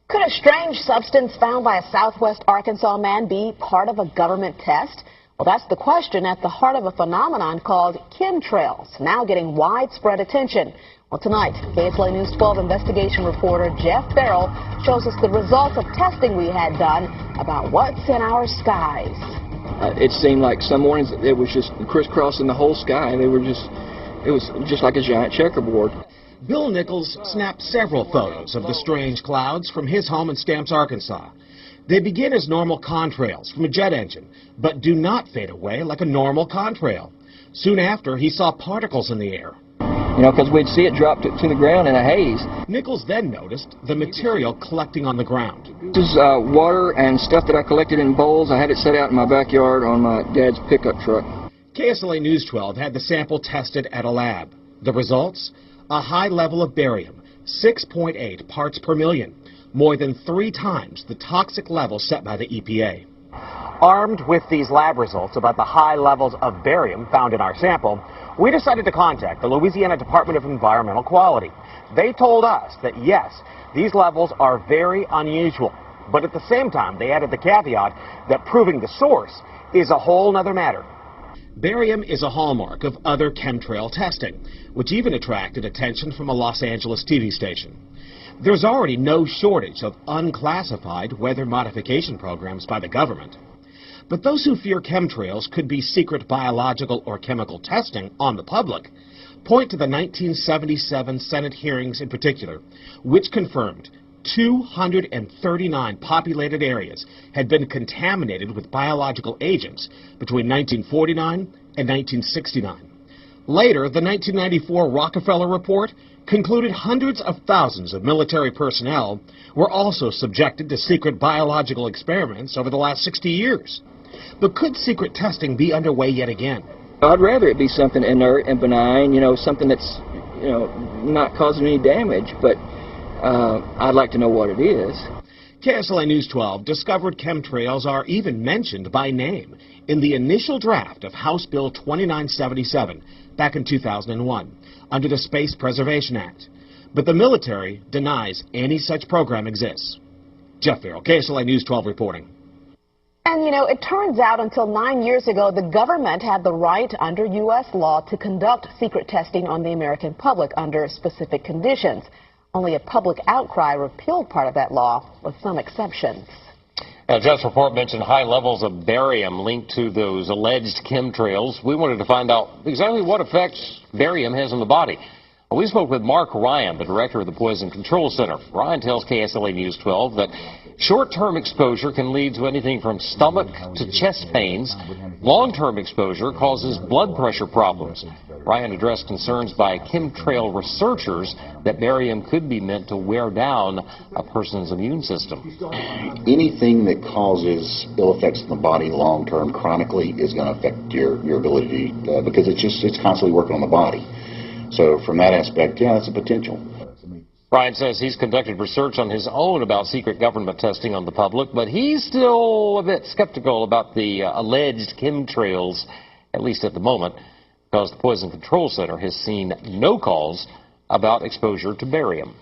Could a strange substance found by a southwest Arkansas man be part of a government test? Well, that's the question at the heart of a phenomenon called chemtrails, now getting widespread attention. Well, tonight, KSLA News 12 investigation reporter Jeff Farrell shows us the results of testing we had done about what's in our skies. It seemed like some mornings it was just crisscrossing the whole sky. It was just like a giant checkerboard. Bill Nichols snapped several photos of the strange clouds from his home in Stamps, Arkansas. They begin as normal contrails from a jet engine, but do not fade away like a normal contrail. Soon after, he saw particles in the air. You know, because we'd see it drop to the ground in a haze. Nichols then noticed the material collecting on the ground. This is water and stuff that I collected in bowls. I had it set out in my backyard on my dad's pickup truck. KSLA News 12 had the sample tested at a lab. The results? A high level of barium, 6.8 parts per million, more than 3 times the toxic level set by the EPA. Armed with these lab results about the high levels of barium found in our sample, we decided to contact the Louisiana Department of Environmental Quality. They told us that, yes, these levels are very unusual, but at the same time, they added the caveat that proving the source is a whole nother matter. Barium is a hallmark of other chemtrail testing, which even attracted attention from a Los Angeles TV station. There's already no shortage of unclassified weather modification programs by the government. But those who fear chemtrails could be secret biological or chemical testing on the public point to the 1977 Senate hearings in particular, which confirmed 239 populated areas had been contaminated with biological agents between 1949 and 1969. Later, the 1994 Rockefeller Report concluded hundreds of thousands of military personnel were also subjected to secret biological experiments over the last 60 years. But could secret testing be underway yet again? I'd rather it be something inert and benign, something that's, not causing any damage, but I'd like to know what it is. KSLA News 12 discovered chemtrails are even mentioned by name in the initial draft of House Bill 2977 back in 2001 under the Space Preservation Act. But the military denies any such program exists. Jeff Farrell, KSLA News 12 reporting. And, it turns out until 9 years ago, the government had the right under U.S. law to conduct secret testing on the American public under specific conditions. Only a public outcry repealed part of that law, with some exceptions. Now, Jeff's report mentioned high levels of barium linked to those alleged chemtrails. We wanted to find out exactly what effects barium has on the body. We spoke with Mark Ryan, the director of the Poison Control Center. Ryan tells KSLA News 12 that short-term exposure can lead to anything from stomach to chest pains. Long-term exposure causes blood pressure problems. Ryan addressed concerns by chemtrail researchers that barium could be meant to wear down a person's immune system. Anything that causes ill effects in the body long-term chronically is going to affect your ability because it's constantly working on the body. So from that aspect, yeah, that's a potential. Ryan says he's conducted research on his own about secret government testing on the public, but he's still a bit skeptical about the alleged chemtrails, at least at the moment, because the Poison Control Center has seen no calls about exposure to barium.